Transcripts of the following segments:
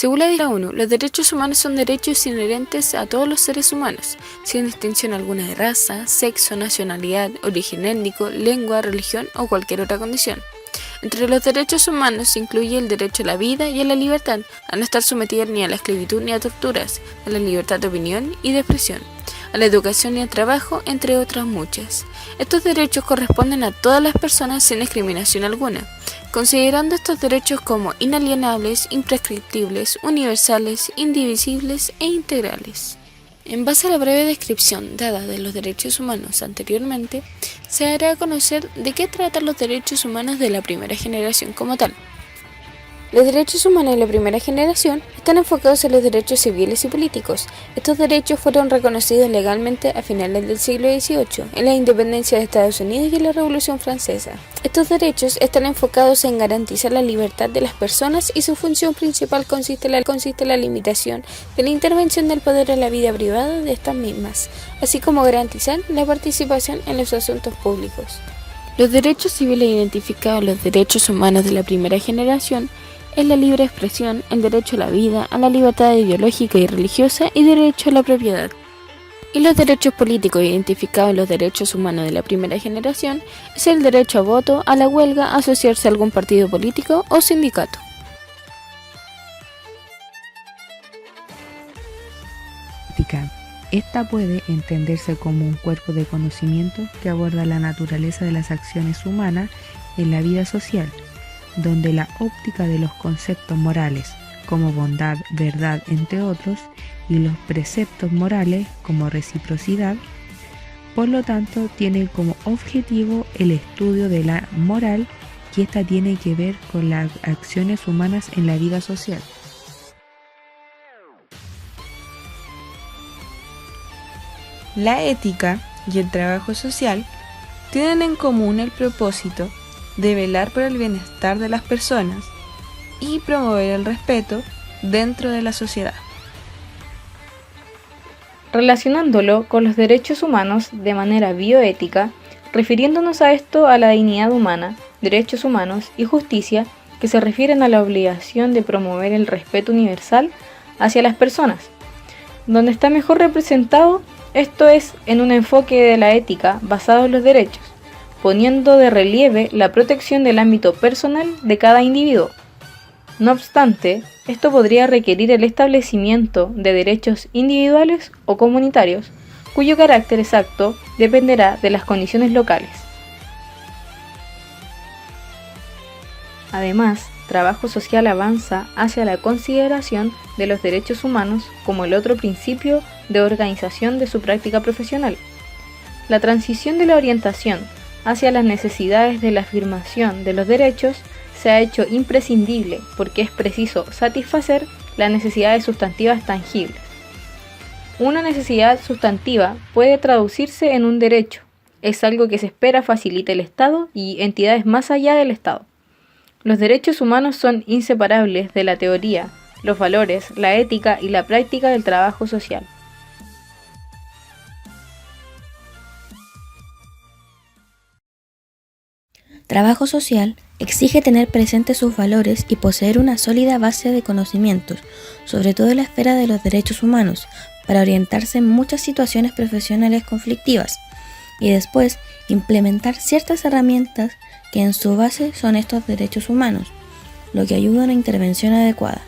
Según la ONU, los derechos humanos son derechos inherentes a todos los seres humanos, sin distinción alguna de raza, sexo, nacionalidad, origen étnico, lengua, religión o cualquier otra condición. Entre los derechos humanos se incluye el derecho a la vida y a la libertad, a no estar sometidos ni a la esclavitud ni a torturas, a la libertad de opinión y de expresión, a la educación y al trabajo, entre otras muchas. Estos derechos corresponden a todas las personas sin discriminación alguna, considerando estos derechos como inalienables, imprescriptibles, universales, indivisibles e integrales. En base a la breve descripción dada de los derechos humanos anteriormente, se dará a conocer de qué tratan los derechos humanos de la primera generación como tal. Los derechos humanos de la primera generación están enfocados en los derechos civiles y políticos. Estos derechos fueron reconocidos legalmente a finales del siglo XVIII, en la independencia de Estados Unidos y en la Revolución Francesa. Estos derechos están enfocados en garantizar la libertad de las personas y su función principal consiste en la limitación de la intervención del poder en la vida privada de estas mismas, así como garantizar la participación en los asuntos públicos. Los derechos civiles identificados en los derechos humanos de la primera generación es la libre expresión, el derecho a la vida, a la libertad ideológica y religiosa y derecho a la propiedad. Y los derechos políticos identificados en los derechos humanos de la primera generación es el derecho a voto, a la huelga, a asociarse a algún partido político o sindicato. Ética. Esta puede entenderse como un cuerpo de conocimiento que aborda la naturaleza de las acciones humanas en la vida social, donde la óptica de los conceptos morales, como bondad, verdad, entre otros, y los preceptos morales, como reciprocidad, por lo tanto, tiene como objetivo el estudio de la moral, que ésta tiene que ver con las acciones humanas en la vida social. La ética y el trabajo social tienen en común el propósito de velar por el bienestar de las personas y promover el respeto dentro de la sociedad. Relacionándolo con los derechos humanos de manera bioética, refiriéndonos a esto a la dignidad humana, derechos humanos y justicia, que se refieren a la obligación de promover el respeto universal hacia las personas. Donde está mejor representado, esto es en un enfoque de la ética basado en los derechos, poniendo de relieve la protección del ámbito personal de cada individuo. No obstante, esto podría requerir el establecimiento de derechos individuales o comunitarios, cuyo carácter exacto dependerá de las condiciones locales. Además, trabajo social avanza hacia la consideración de los derechos humanos como el otro principio de organización de su práctica profesional. La transición de la orientación hacia las necesidades de la afirmación de los derechos se ha hecho imprescindible porque es preciso satisfacer las necesidades sustantivas tangibles. Una necesidad sustantiva puede traducirse en un derecho, es algo que se espera facilite el Estado y entidades más allá del Estado. Los derechos humanos son inseparables de la teoría, los valores, la ética y la práctica del trabajo social. Trabajo social exige tener presentes sus valores y poseer una sólida base de conocimientos, sobre todo en la esfera de los derechos humanos, para orientarse en muchas situaciones profesionales conflictivas, y después implementar ciertas herramientas que en su base son estos derechos humanos, lo que ayuda a una intervención adecuada.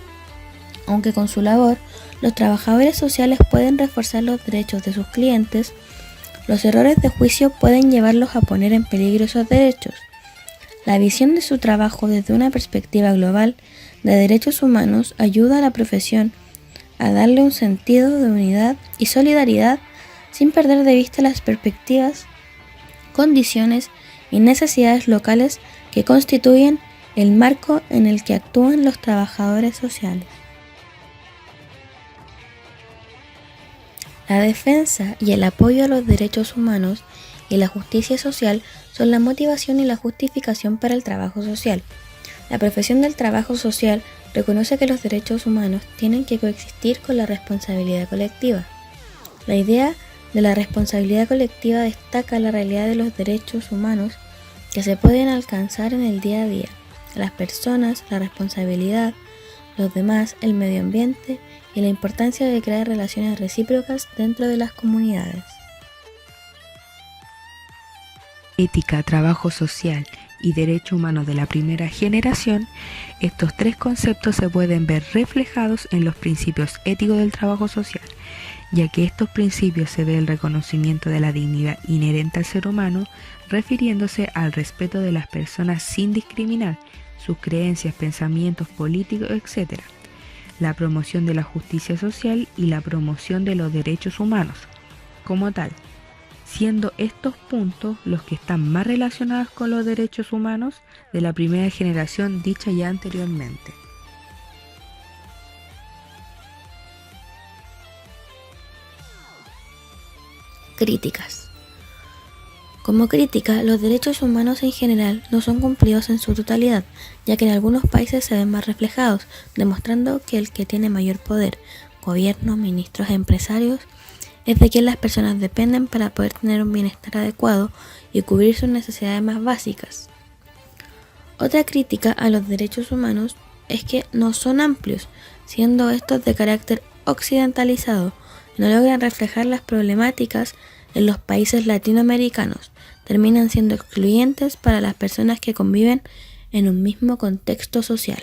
Aunque con su labor, los trabajadores sociales pueden reforzar los derechos de sus clientes, los errores de juicio pueden llevarlos a poner en peligro esos derechos. La visión de su trabajo desde una perspectiva global de derechos humanos ayuda a la profesión a darle un sentido de unidad y solidaridad sin perder de vista las perspectivas, condiciones y necesidades locales que constituyen el marco en el que actúan los trabajadores sociales. La defensa y el apoyo a los derechos humanos y la justicia social son la motivación y la justificación para el trabajo social. La profesión del trabajo social reconoce que los derechos humanos tienen que coexistir con la responsabilidad colectiva. La idea de la responsabilidad colectiva destaca la realidad de los derechos humanos que se pueden alcanzar en el día a día. Las personas, la responsabilidad, los demás, el medio ambiente y la importancia de crear relaciones recíprocas dentro de las comunidades. Ética, trabajo social y derecho humano de la primera generación, estos tres conceptos se pueden ver reflejados en los principios éticos del trabajo social, ya que estos principios se ve el reconocimiento de la dignidad inherente al ser humano, refiriéndose al respeto de las personas sin discriminar sus creencias, pensamientos políticos, etc., la promoción de la justicia social y la promoción de los derechos humanos como tal, siendo estos puntos los que están más relacionados con los derechos humanos de la primera generación dicha ya anteriormente. Críticas. Como crítica, los derechos humanos en general no son cumplidos en su totalidad, ya que en algunos países se ven más reflejados, demostrando que el que tiene mayor poder, gobierno, ministros, empresarios, es de quien las personas dependen para poder tener un bienestar adecuado y cubrir sus necesidades más básicas. Otra crítica a los derechos humanos es que no son amplios, siendo estos de carácter occidentalizado, no logran reflejar las problemáticas en los países latinoamericanos, terminan siendo excluyentes para las personas que conviven en un mismo contexto social.